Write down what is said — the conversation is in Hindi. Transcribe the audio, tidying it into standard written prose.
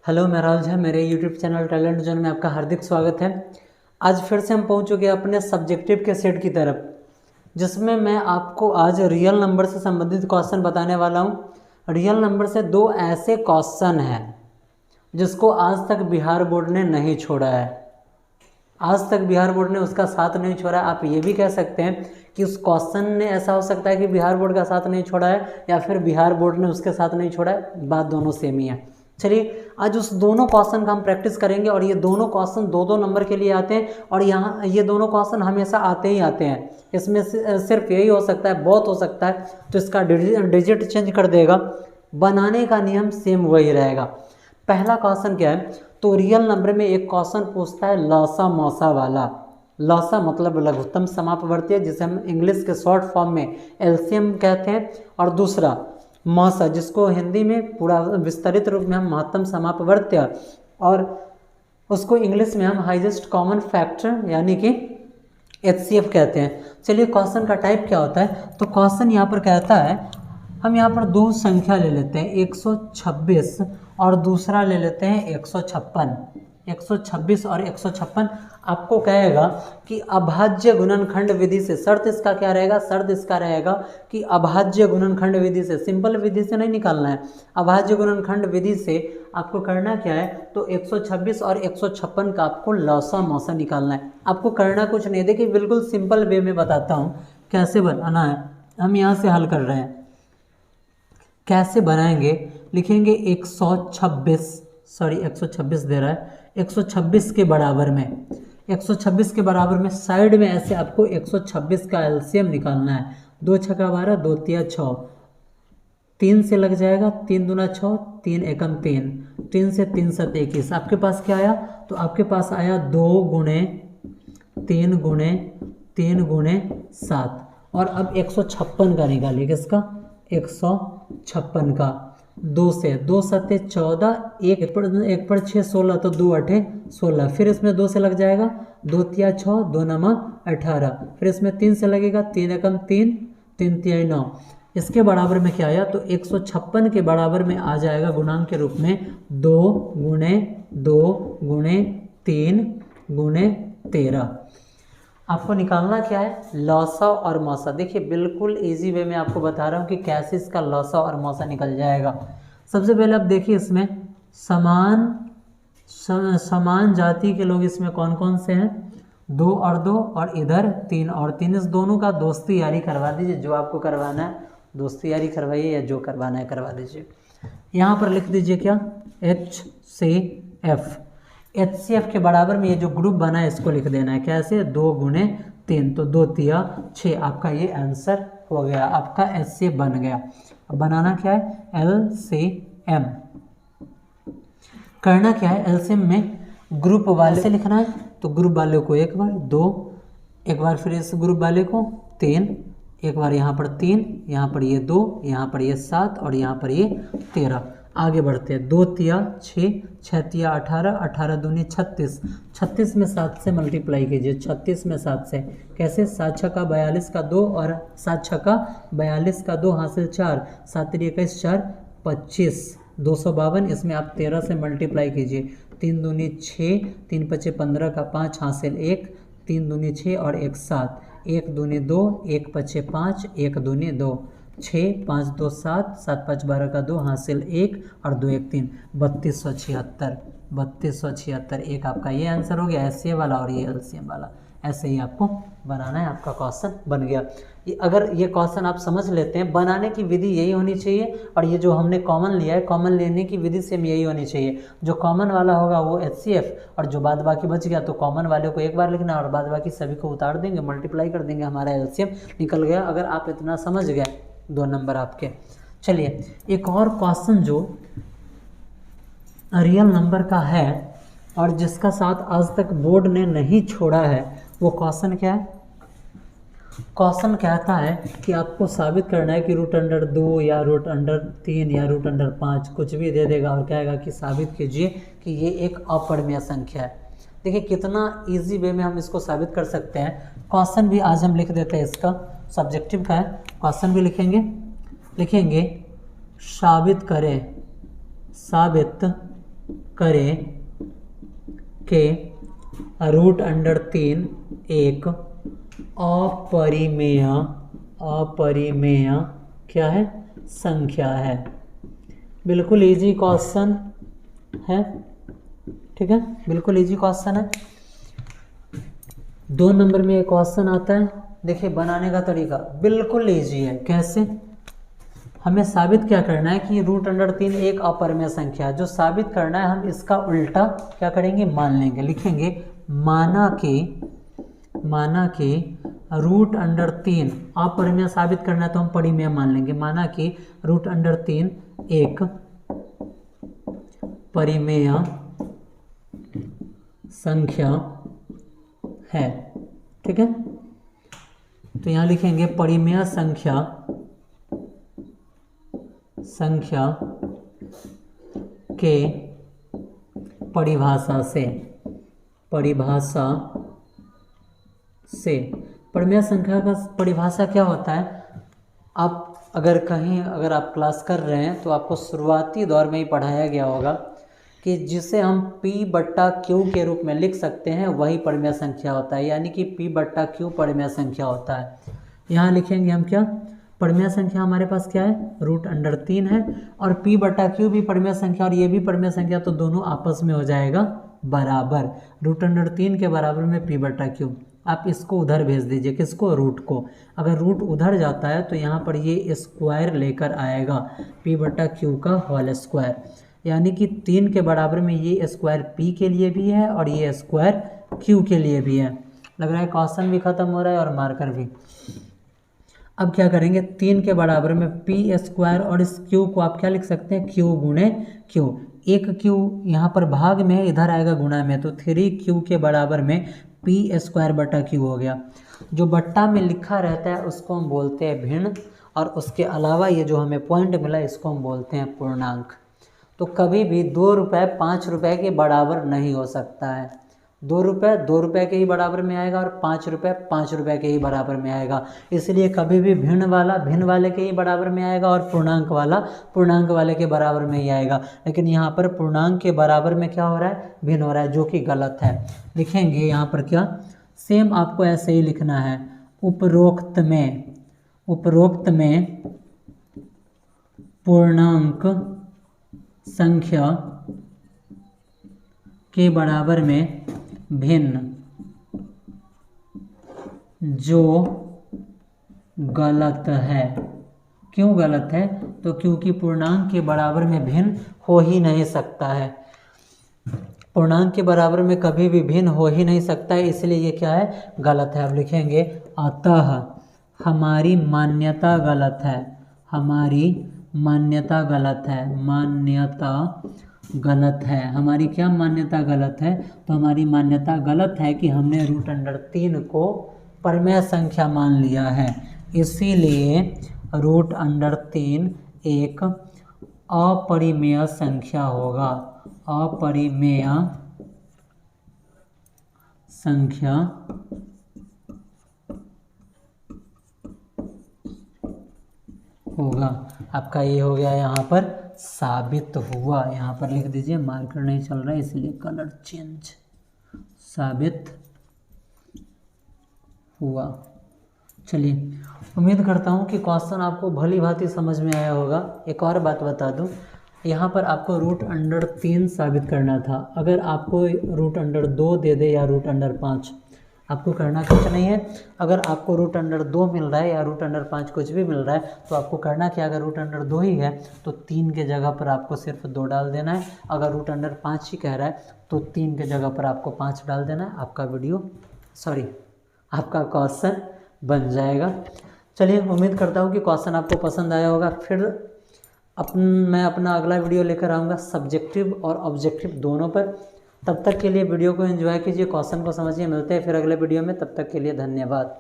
हेलो, मैं राहुल झा। मेरे यूट्यूब चैनल टैलेंट जोन में आपका हार्दिक स्वागत है। आज फिर से हम पहुंच चुके हैं अपने सब्जेक्टिव के सेट की तरफ, जिसमें मैं आपको आज रियल नंबर से संबंधित क्वेश्चन बताने वाला हूं। रियल नंबर से दो ऐसे क्वेश्चन हैं जिसको आज तक बिहार बोर्ड ने नहीं छोड़ा है। आज तक बिहार बोर्ड ने उसका साथ नहीं छोड़ा। आप ये भी कह सकते हैं कि उस क्वेश्चन ने ऐसा हो सकता है कि बिहार बोर्ड का साथ नहीं छोड़ा है, या फिर बिहार बोर्ड ने उसके साथ नहीं छोड़ा है। बात दोनों सेम ही है। चलिए, आज उस दोनों क्वेश्चन का हम प्रैक्टिस करेंगे। और ये दोनों क्वेश्चन दो दो नंबर के लिए आते हैं, और यहाँ ये दोनों क्वेश्चन हमेशा आते ही आते हैं। इसमें सिर्फ यही हो सकता है, बहुत हो सकता है तो इसका डिजिट चेंज कर देगा, बनाने का नियम सेम वही रहेगा। पहला क्वेश्चन क्या है, तो रियल नंबर में एक क्वेश्चन पूछता है लौसा मौसा वाला। लौसा मतलब लघुत्तम समापवर्ती, जिसे हम इंग्लिश के शॉर्ट फॉर्म में एलसीएम कहते हैं। और दूसरा मौसा, जिसको हिंदी में पूरा विस्तरित रूप में हम महत्तम समापवर्त्य, और उसको इंग्लिश में हम हाईएस्ट कॉमन फैक्टर यानी कि एचसीएफ कहते हैं। चलिए, क्वेश्चन का टाइप क्या होता है, तो क्वेश्चन यहाँ पर कहता है, हम यहाँ पर दो संख्या ले लेते हैं 126 और दूसरा ले लेते हैं 156। 126 और 156 आपको कहेगा कि अभाज्य गुणनखंड विधि से, शर्त इसका क्या रहेगा, शर्त इसका रहेगा कि अभाज्य गुणनखंड विधि से, सिंपल विधि से नहीं निकालना है, अभाज्य गुणनखंड विधि से आपको करना क्या है, तो 126 और 156 का आपको लौसा मौसा निकालना है। आपको करना कुछ नहीं, देखिए बिल्कुल सिंपल वे में बताता हूँ कैसे बनाना है। हम यहाँ से हल कर रहे हैं, कैसे बनाएंगे, लिखेंगे 126 दे रहा है, 126 के बराबर में, 126 के बराबर में साइड में ऐसे आपको 126 का एलसीएम निकालना है। 2 छक्का 12, 2 तिया 6, 3 से लग जाएगा, 3 दूना 6, 3 एकम 3, 3 से 3 7 21। आपके पास क्या आया, तो आपके पास आया 2 गुणे 3 गुणे 3 गुणे 7। और अब 156 का निकालिए, किसका, 156 का। 2 से 2 सत्ते 14, 1 पर 6 16, तो 2 8 16। फिर इसमें 2 से लग जाएगा, 2 तिया 6, 2 नमा 18। फिर इसमें 3 से लगेगा, 3 एकम 3, 3 तिया 9। इसके बराबर में क्या आया, तो 156 के बराबर में आ जाएगा गुणांक के रूप में 2 गुणे 2 गुणे 3 गुणे 13। आपको निकालना क्या है, लौसा और मौसा। देखिए बिल्कुल इजी वे में आपको बता रहा हूँ कि कैसे इसका लौसा और मौसा निकल जाएगा। सबसे पहले आप देखिए, इसमें समान जाति के लोग इसमें कौन कौन से हैं, 2 और 2, और इधर 3 और 3। इस दोनों का दोस्ती यारी करवा दीजिए, जो आपको करवाना है दोस्ती यारी करवाइए, या जो करवाना है करवा दीजिए। यहाँ पर लिख दीजिए क्या, HCF। HCF के बराबर में ये जो ग्रुप बना है इसको लिख देना है, कैसे, 2 गुणे 3, तो 2 तिया 6। आपका ये आंसर हो गया, आपका HCF बन गया। अब बनाना क्या है, LCM। करना क्या है, LCM में ग्रुप वाले से लिखना है, तो ग्रुप वाले को एक बार 2, एक बार फिर इस ग्रुप वाले को 3, एक बार यहाँ पर 3, यहाँ पर ये 2, यहाँ पर ये 7, और यहाँ पर ये 13। आगे बढ़ते हैं, 2 तिया 6, 6 तिया 18, 18 दूनी 36, 36 में 7 से मल्टीप्लाई कीजिए, 36 में 7 से कैसे, 7 छक्का 42 का 2, और 7 छक्का 42 का 2 हासिल 4, 7 तिया 21, 4 25, 252। इसमें आप 13 से मल्टीप्लाई कीजिए, 3 दूनी 6, 3 पचे 15 का 5 हासिल 1, 3 दूनी 6 और 1 7, 1 दूनी 2, 1 पचे 5, 1 दूनी 2, 6, 5 2 7, 7 5 12 का 2 हासिल 1, और 2 1 3, 3276। 3276 एक आपका ये आंसर हो गया, एससीए वाला और ये एलसीएम वाला। ऐसे ही आपको बनाना है, आपका क्वेश्चन बन गया। अगर ये क्वेश्चन आप समझ लेते हैं, बनाने की विधि यही होनी चाहिए, और ये जो हमने कॉमन लिया है, कॉमन लेने की विधि सेम यही होनी चाहिए। जो कॉमन वाला होगा वो HCF, और जो बाद बाकी बच गया तो कॉमन वाले को एक बार लिखना, और बाद बाकी सभी को उतार देंगे, मल्टीप्लाई कर देंगे, हमारा LCM निकल गया। अगर आप इतना समझ गए, 2 नंबर आपके। चलिए, एक और क्वेश्चन जो रियल नंबर का है और जिसका साथ आज तक बोर्ड ने नहीं छोड़ा है, वो क्वेश्चन क्या है, क्वेश्चन कहता है कि आपको साबित करना है कि √2 या √3 या √5 कुछ भी दे देगा, और कहेगा कि साबित कीजिए कि ये एक अपरिमेय संख्या है। देखिए कितना इजी वे में हम इसको साबित कर सकते हैं। क्वेश्चन भी आज हम लिख देते हैं, इसका सब्जेक्टिव का है, क्वेश्चन भी लिखेंगे साबित करें के रूट अंडर 3 एक अपरिमेय क्या है, संख्या है। बिल्कुल इजी क्वेश्चन है, ठीक है, बिल्कुल इजी क्वेश्चन है। 2 नंबर में एक क्वेश्चन आता है, देखिए बनाने का तरीका बिल्कुल इजी है। कैसे, हमें साबित क्या करना है कि रूट अंडर 3 एक अपरिमेय संख्या है। जो साबित करना है हम इसका उल्टा क्या करेंगे, मान लेंगे। लिखेंगे माना कि रूट अंडर 3 अपरिमेय साबित करना है तो हम परिमेय मान लेंगे। माना कि रूट अंडर 3 एक परिमेय संख्या है, ठीक है। तो यहाँ लिखेंगे परिमेय संख्या के परिभाषा से परिमेय संख्या का परिभाषा क्या होता है। आप अगर आप क्लास कर रहे हैं तो आपको शुरुआती दौर में ही पढ़ाया गया होगा कि जिसे हम P/Q के रूप में लिख सकते हैं वही परिमेय संख्या होता है, यानी कि P/Q परिमेय संख्या होता है। यहाँ लिखेंगे हम क्या, परिमेय संख्या हमारे पास क्या है, रूट अंडर 3 है, और P/Q भी परिमेय संख्या और ये भी परिमेय संख्या, तो दोनों आपस में हो जाएगा बराबर। रूट अंडर 3 के बराबर में P/Q। आप इसको उधर भेज दीजिए, किसको, रूट को। अगर रूट उधर जाता है तो यहाँ पर ये स्क्वायर लेकर आएगा, P/Q का होल स्क्वायर, यानी कि 3 के बराबर में ये स्क्वायर P के लिए भी है और ये स्क्वायर Q के लिए भी है। लग रहा है क्वेश्चन भी खत्म हो रहा है और मार्कर भी। अब क्या करेंगे, 3 के बराबर में P² और इस Q को आप क्या लिख सकते हैं, Q गुणे Q। एक Q यहाँ पर भाग में है, इधर आएगा गुणा में, तो 3Q के बराबर में P²/Q हो गया। जो बट्टा में लिखा रहता है उसको हम बोलते हैं भिन्न, और उसके अलावा ये जो हमें पॉइंट मिला इसको हम बोलते हैं पूर्णांक। तो कभी भी 2 रुपये 5 रुपये के बराबर नहीं हो सकता है। 2 रुपये 2 रुपये के ही बराबर में आएगा और 5 रुपये 5 रुपये के ही बराबर में आएगा। इसलिए कभी भी भिन्न वाले के ही बराबर में आएगा और पूर्णांक वाले के बराबर में ही आएगा। लेकिन यहाँ पर पूर्णांक के बराबर में क्या हो रहा है, भिन्न हो रहा है, जो कि गलत है। लिखेंगे यहाँ पर क्या, सेम आपको ऐसे ही लिखना है, उपरोक्त में पूर्णांक संख्या के बराबर में भिन्न, जो गलत है। क्यों गलत है, तो क्योंकि पूर्णांक के बराबर में भिन्न हो ही नहीं सकता है। पूर्णांक के बराबर में कभी भी भिन्न हो ही नहीं सकता है, इसलिए ये क्या है, गलत है। अब लिखेंगे अतः हमारी मान्यता गलत है, हमारी मान्यता गलत है। हमारी क्या मान्यता गलत है, तो हमारी मान्यता गलत है कि हमने रूट अंडर 3 को परिमेय संख्या मान लिया है। इसीलिए रूट अंडर 3 एक अपरिमेय संख्या होगा, अपरिमेय संख्या होगा। आपका ये हो गया, यहाँ पर साबित हुआ। यहाँ पर लिख दीजिए, मार्कर नहीं चल रहा है इसलिए कलर चेंज। साबित हुआ। चलिए, उम्मीद करता हूँ कि क्वेश्चन आपको भली भांति समझ में आया होगा। एक और बात बता दूँ, यहाँ पर आपको रूट अंडर 3 साबित करना था। अगर आपको रूट अंडर 2 दे दे या रूट अंडर 5, आपको करना कुछ नहीं है। अगर आपको रूट अंडर 2 मिल रहा है या रूट अंडर 5 कुछ भी मिल रहा है तो आपको करना क्या, अगर रूट अंडर 2 ही है तो 3 के जगह पर आपको सिर्फ 2 डाल देना है। अगर रूट अंडर 5 ही कह रहा है तो 3 के जगह पर आपको 5 डाल देना है। आपका क्वेश्चन बन जाएगा। चलिए, उम्मीद करता हूँ कि क्वेश्चन आपको पसंद आया होगा। फिर मैं अपना अगला वीडियो लेकर आऊँगा सब्जेक्टिव और ऑब्जेक्टिव दोनों पर। तब तक के लिए वीडियो को एंजॉय कीजिए, क्वेश्चन को समझिए। मिलते हैं फिर अगले वीडियो में, तब तक के लिए धन्यवाद।